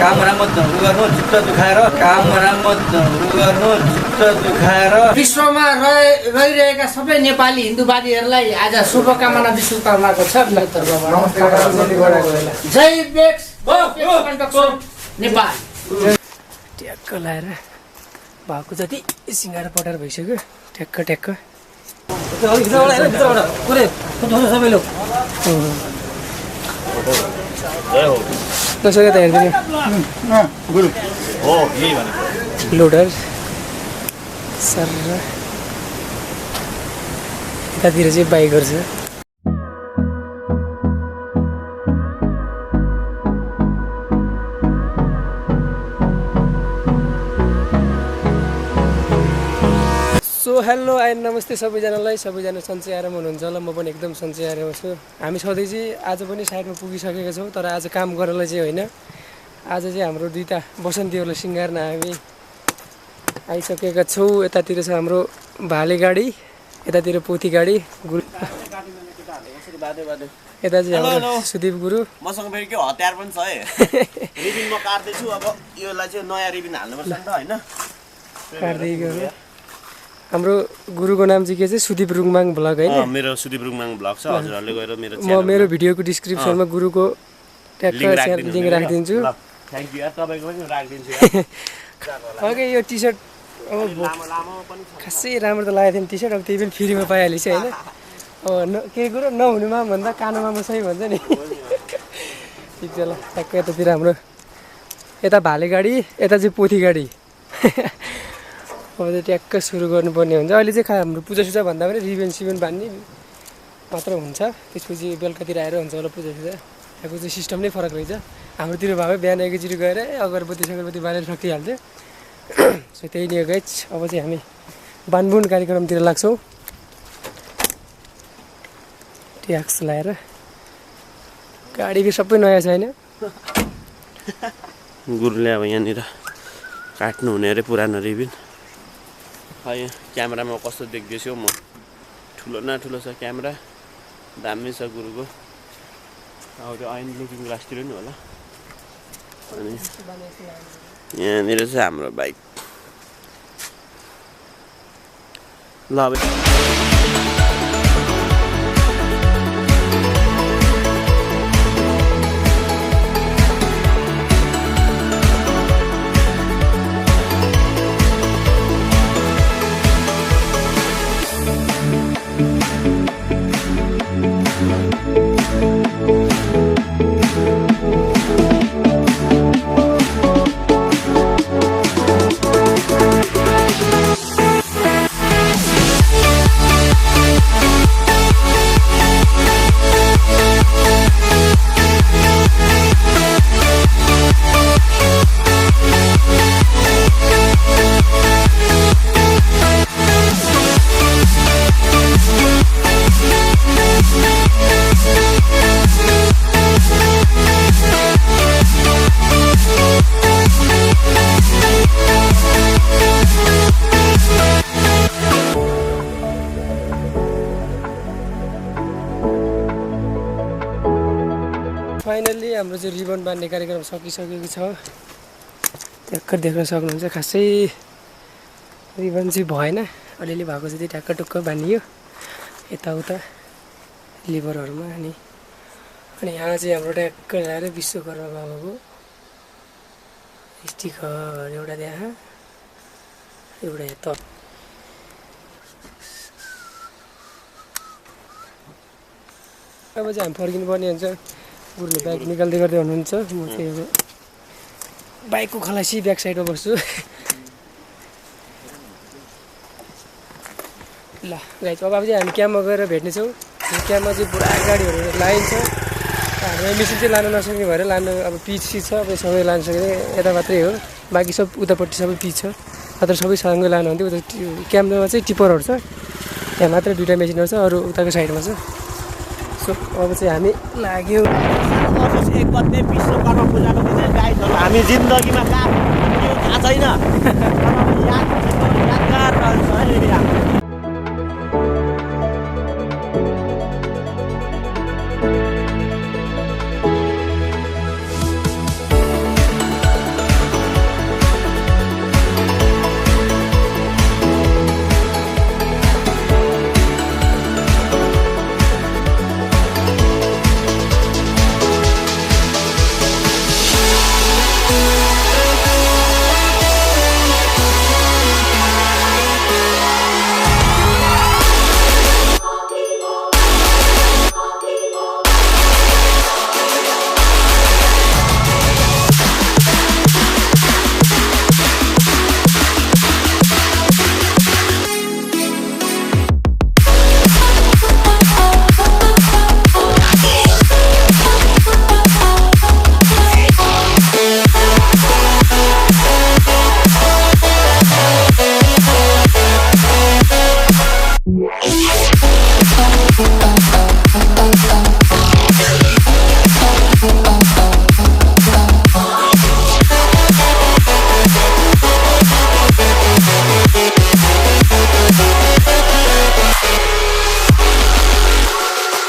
काम राम्रो गर्नु चित्त दुखाएर काम राम्रो गर्नु चित्त दुखाएर विश्वमा रहिरहेका सबै नेपाली हिन्दूवादीहरूलाई आज शुभकामना विश्वकर्माको छ जय बेक्स नेपाल ट्याक्क लाएर भएको जति सिँगार पटार भइसक्यो ट्याक्क ट्याक्क नसक्यो त हेरिदिनु लोडर सर यतातिर चाहिँ बाइकहरू छ सो हेलो एन्ड नमस्ते सबैजनालाई सबैजना सन्चै आराम हुनुहुन्छ होला म पनि एकदम सन्चै आराम छु हामी सधैँ चाहिँ आज पनि साइडमा पुगिसकेका छौँ तर आज काम गर्नलाई चाहिँ होइन आज चाहिँ हाम्रो दुईवटा बसन्तीहरूलाई सिँगार्न हामी आइसकेका छौँ यतातिर छ हाम्रो भाले गाडी यतातिर पोथी गाडी यता चाहिँ हाम्रो सुदीप गुरु मसँग फेरि के हतियार पनि छ है रिबिन म काट्दैछु अब योलाई चाहिँ नयाँ रिबिन हाल्नुपर्छ नि त होइन काट्दै गयो हाम्रो गुरुको नाम चाहिँ के चाहिँ सुदीप रुङमाङ भ्लग होइन मेरो सुदीप रुङमाङ भ्लग छ हजुरहरूले गएर मेरो म मेरो भिडियोको डिस्क्रिप्सनमा गुरुको ट्याक्क लिङ्क राखिदिन्छु थ्याङ्क यू यार तपाईँको पनि राखिदिन्छु ओके यो टी सर्ट अब खासै राम्रो त लागेको थिएन टी सर्ट अब त्यही पनि फ्रीमा पाइहालेछ होइन अब केही कुरो नहुनुमा भन्दा कानुमा म सही भन्छ नि ठिक छ ल ट्याक्क यतातिर हाम्रो यता भाले गाडी यता चाहिँ पोथी गाडी अब चाहिँ ट्याक्क सुरु गर्नुपर्ने हुन्छ अहिले चाहिँ हाम्रो पूजासुजा भन्दा पनि रिबन सिबन बान्ने मात्र हुन्छ त्यसपछि बेलुकातिर आएर हुन्छ होला पूजासुजा यहाँको चाहिँ सिस्टम नै फरक रहेछ हाम्रोतिर भए बिहान एकैचोटि गएर अगरबत्ती सगरबत्ती बालेर सकिहाल्थ्यो सो त्यही नै हो गाइज अब चाहिँ हामी बानबुन कार्यक्रमतिर लाग्छौँ ट्याक्स लगाएर गाडी फेरि सबै नयाँ छ होइन गुरुले अब यहाँनिर काट्नु हुने अरे पुरानो रिबिन खै क्यामेरामा कस्तो देख्दैछु म ठुलो न ठुलो छ क्यामेरा दामी छ गुरुको अब त्यो ऐन लुकिङ ग्लासतिर नि होला अनि यहाँनिर चाहिँ हाम्रो बाइक ल अब फाइनल्ली हाम्रो चाहिँ रिबन बान्ने कार्यक्रम सकिसकेको छ ट्याक्क देख्न सक्नुहुन्छ खासै रिबन चाहिँ भएन अलिअलि भएको जति ट्याक्क टुक्क बानियो यताउता लिभरहरूमा अनि यहाँ चाहिँ हाम्रो ट्याक्क ल्याएर विश्वकर्मा बाबाको स्टिकर एउटा त्यहाँ एउटा यता अब चाहिँ हामी फर्किनुपर्ने हुन्छ गुरुले बाइक निकाल्दै गर्दै हुनुहुन्छ म चाहिँ अब बाइकको खलासी ब्याक साइडमा बस्छु ल गाइज अब चाहिँ हामी क्याम्पमा गएर भेट्नेछौँ क्याम्पमा चाहिँ पुरा गाडीहरू लाइन छ हाम्रो मेसिन चाहिँ लानु नसक्ने भएर लानु अब पिच छ अब सँगै लानु सक्ने यता मात्रै हो बाँकी सब उतापट्टि सबै पिच छ नत्र सबै सँगै लानुहुन्थ्यो उता क्याम्पमा चाहिँ टिपरहरू छ त्यहाँ मात्रै दुईवटा मेसिनहरू छ अरू उताको साइडमा छ सो अब चाहिँ हामी लाग्यो एक गते विश्वकर्मा पूजाको दिन गाइजहरू हामी जिन्दगीमा थाहा छैन यादगार रहन्छ है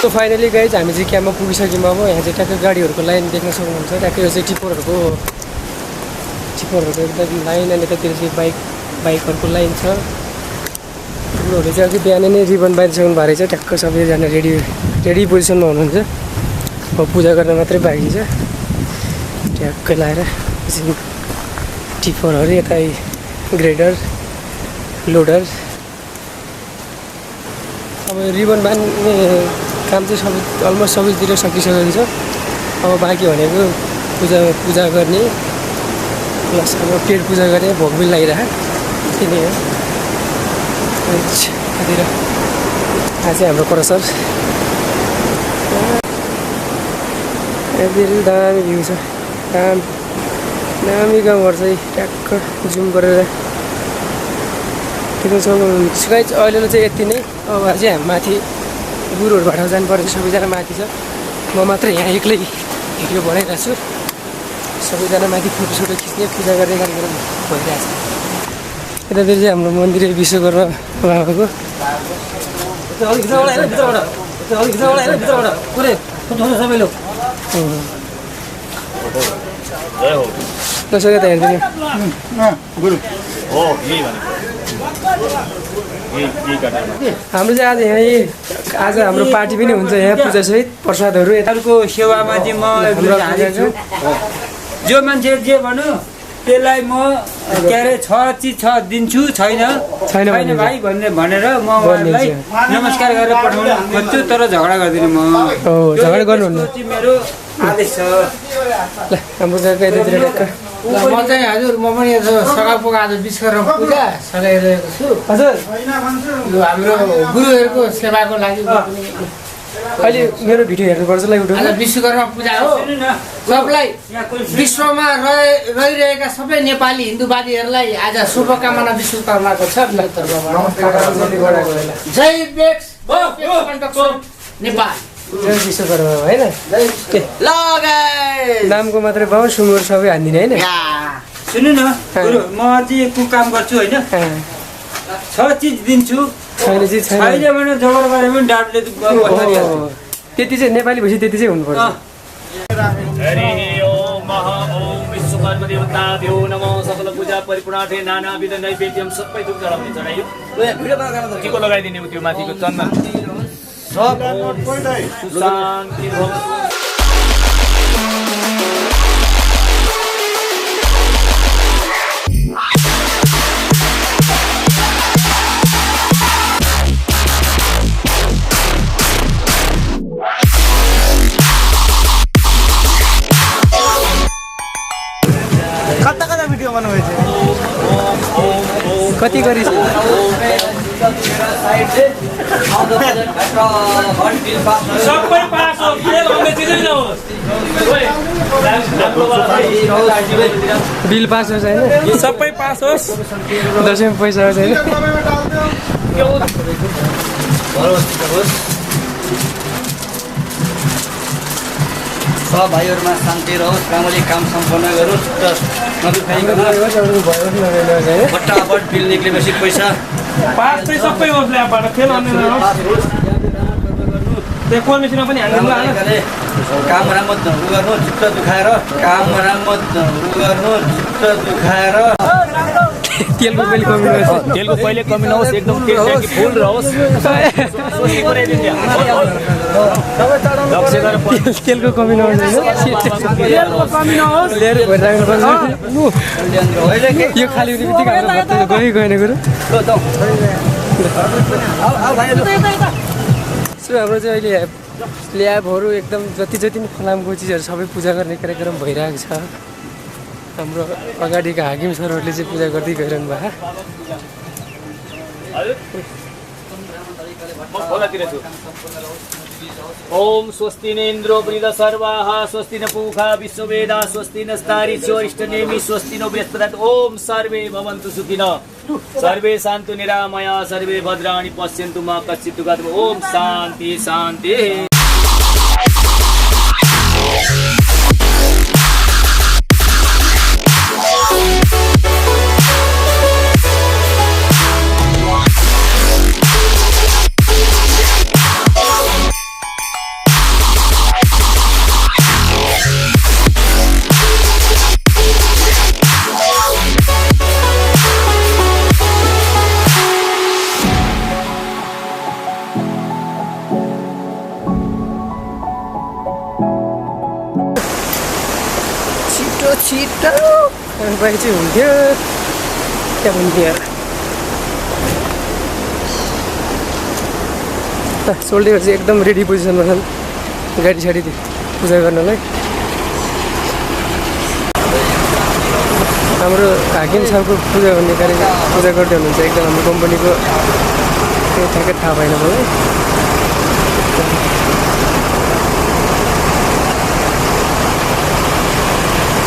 सो फाइनली गाइज हामी चाहिँ क्याम्पमा पुगिसक्यौँ। अब यहाँ चाहिँ ट्याक्कै गाडीहरूको लाइन देख्न सक्नुहुन्छ। ट्याक्कै यो चाहिँ टिप्परहरूको एकदम लाइन, अनि यतातिर चाहिँ बाइकहरूको लाइन छ। ठुलोहरू चाहिँ अघि बिहानै नै रिबन बाँधिसक्नु भएको रहेछ। ट्याक्क सबैजना रेडी पोजिसनमा हुनुहुन्छ। अब पूजा गर्न मात्रै बाँकी छ। ट्याक्कै लाएर टिप्परहरू, यता ग्रेडर, लोडर। अब रिबन बाँध्ने काम चाहिँ अलमोस्ट सबैतिर सकिसकेको छ। अब बाँकी भनेको पूजा गर्ने प्लस अब पेट पूजा गर्ने, भोग बिल लगाइरहेको त्यति हो। यतातिर आज चाहिँ हाम्रो क्रसर, यतातिर दामी भ्यू छ। दामी गाउँघर चाहिँ ट्याक्क जुम गरेर देख्न सक्नुहुन्छ गाइज। अहिले चाहिँ यति नै। अब चाहिँ हामी माथि गुरुहरूबाट जानुपर्छ। सबैजना माथि छ, म मात्र यहाँ एक्लै भिडियो बनाइरहेको छु। सबैजना माथि फोटोसोटो खिच्ने, पूजा गर्ने कार्यक्रम भइरहेछ। यतातिर चाहिँ हाम्रो मन्दिर विश्वकर्मा बाबाको। दसैँ त हेर्दैन हाम्रो चाहिँ आज हाम्रो पार्टी पनि हुन्छ यहाँ, पूजासहित प्रसादहरू। यताको सेवामा चाहिँ म हाजिर छु। जो मान्छे जे भन्यो त्यसलाई म के अरे छ चिज छ दिन्छु, छैन भाइ भनेर म उहाँहरूलाई नमस्कार गरेर पठाउनु खोज्छु, तर झगडा गर्दिनँ म। झगडा गर्नुहुन्न, मेरो आदेश छ। ल हाम्रो यतातिर म चाहिँ हजुर, म पनि सघापोका आज विश्वकर्मा पूजा सघाइरहेको छु हजुर। यो हाम्रो गुरुहरूको सेवाको लागि अहिले मेरो भिडियो हेर्नुपर्छ ल युट्युबमा। आज विश्वकर्मा पूजा हो। सबलाई विश्वमा रहिरहेका सबै नेपाली हिन्दूवादीहरूलाई आज शुभकामना विश्वकर्माको छ तर्फबाट। जय बेक्स नेपाल, जय विश्वकर्मा होइन। नामको मात्रै पाऊ, सुँगुर सबै हान्दिने होइन। सुन्नु न गुरु, म चाहिँ काम गर्छु होइन, 6 चिज दिन्छु, छैन भने झगडा गरे पनि डाँटले त्यति चाहिँ नेपाली भएपछि त्यति चाहिँ हुनुपर्छ। हरि ओम महा ओम विश्वकर्मा देवताभ्यो नमो। सकल पूजा परिपूर्णार्थे नानाविध नैवेद्यम सबै थोक चढाउने चढाइयो। के को लगाइदिने त्यो माथिको चन्दन शान्ति भवतु। कति गरिस्? सबै पास हो, तेल भन्ने चिजै नहोस्। बिल पास होस् होइन, सबै पास होस्। दसैँमा पैसा होस् होइन। सब भाइहरूमा शान्ति रहोस्, राम्ररी काम सम्पन्न गरोस्, फटाफट बिल निक्लेपछि पैसा पास चाहिँ सबै होस् ल्याबाट, फेल अन्य नहोस्। त्यो कमिसनमा पनि हाल्नु काम राम्रो गर्नु, चित्त दुखाएर काम राम्रो गर्नु, चित्त दुखाएर। तेलको कहिले कमी नहोस्, तेलको कहिले कमी नहोस्, एकदम ट्याङ्की फुल रहोस्। तेलको कमी नहोस्, यो खाली हुने बित्तिकै गएन कुरो। सो हाम्रो चाहिँ अहिले ल्याबहरू एकदम जति पनि फलामको चिजहरू सबै पूजा गर्ने कार्यक्रम भइरहेको छ। हाम्रो अगाडिका हाकिम सरहरूले चाहिँ पूजा गर्दै गइरहनु भएको। ओम स्वस्ति न इन्द्रो वृद सर्वाः, स्वस्ति न पूषा विश्ववेदाः, स्वस्ति नस्तारिष्यो इष्टनेमि, स्वस्ति नो बृहस्पतिः। ओम सर्वे भवन्तु सुखिनः, सर्वे सन्तु निरामयाः, सर्वे भद्राणि पश्यन्तु मा कश्चित् दुःखम्। ओम शान्ति शान्ति। बाइक चाहिँ हुन्थ्यो त्यहाँ हुन्थ्यो सोल्डेहरू चाहिँ एकदम रेडी पोजिसनमा छन् गाडी साडी पूजा गर्नलाई हाम्रो हाकिम साहबको पूजा भन्ने कार्यक्रम पूजा गर्दै हुनुहुन्छ एकदम हाम्रो कम्पनीको त्यही ठ्याक्कै थाहा भएन मलाई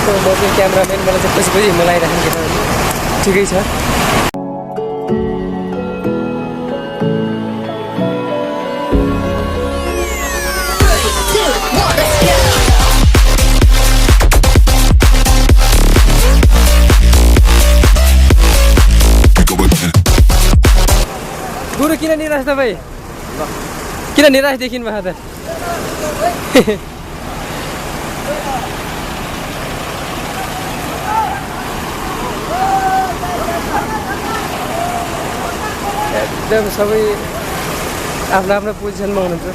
म चाहिँ क्यामराम्यान मलाई चाहिँ पछि हिँड्न लगाइराखेको केटाहरूले ठिकै छ गुरु किन निराश तपाईँ किन निराश देखिनु भएको त एकदम सबै आफ्नो आफ्नो पोजिसनमा हुनुहुन्छ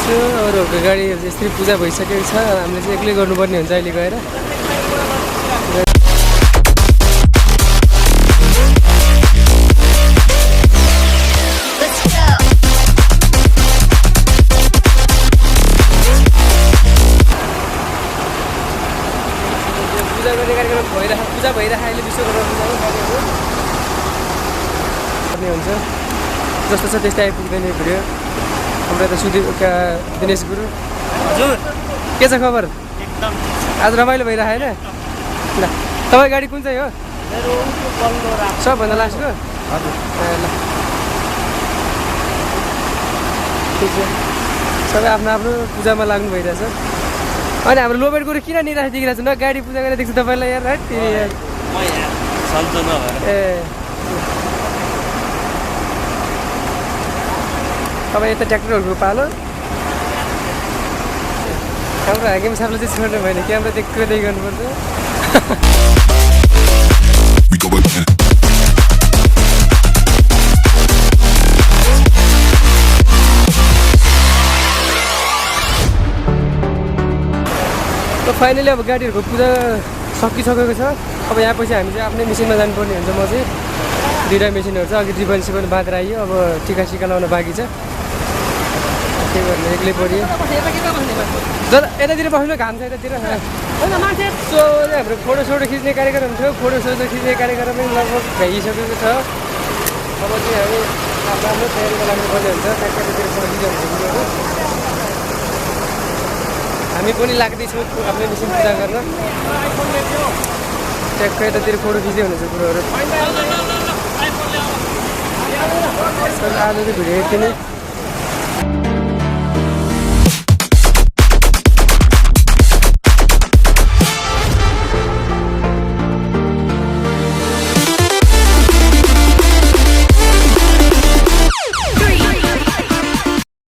अरूहरूको गाडीहरू यसरी पूजा भइसकेको छ हामीले चाहिँ एक्लै गर्नुपर्ने हुन्छ अहिले गएर पूजा गर्ने कार्यक्रम पूजा भइरहेको अहिले विश्वकर्मा पूजा हुन्छ जस्तो छ त्यस्तै आइपुग्दैन भिडियो हाम्रो त सुदीप दिनेश गुरु हजुर के छ खबर एकदम आज रमाइलो भइरहेको होइन ल तपाईँ गाडी कुन चाहिँ हो सबभन्दा लास्टको हजुर ल ठिक छ सबै आफ्नो आफ्नो पूजामा लाग्नु भइरहेछ अनि हाम्रो लोबेट गुरु किन निराश देखिरहेको छ न गाडी पूजा गरेर देख्छु तपाईँलाई यार राइट ए तपाईँ यता ट्र्याक्टरहरूको पालो हाम्रो हाकिम साहबले चाहिँ छोड्नु भएन क्यामेरा देख्दै गर्नुपर्छ फाइनली अब गाडीहरूको पूजा सकिसकेको छ अब यहाँ पछि हामी चाहिँ आफ्नै मेसिनमा जानुपर्ने हुन्छ म चाहिँ दुईवटा मेसिनहरू छ अघि रिबन्सी पनि बाँधेर आइयो अब टिका सिका लाउन बाँकी छ के गर्ने एक्लै पऱ्यो जता यतातिर बस्नु घाम छ यतातिर सो हाम्रो फोटोसोटो खिच्ने कार्यक्रम थियो फोटोसोटो खिच्ने कार्यक्रम पनि लगभग भ्याइसकेको छ अब चाहिँ हामी आफ्नो आफ्नो तयारीमा लाग्नुपर्ने हुन्छ त्यतातिर फोटो हामी पनि लाग्दैछौँ आफ्नै मेसिन पूजा गर्न ट्याक्क यतातिर फोटो खिच्दै हुनुहुन्छ कुरोहरू आज चाहिँ भिडियो यति नै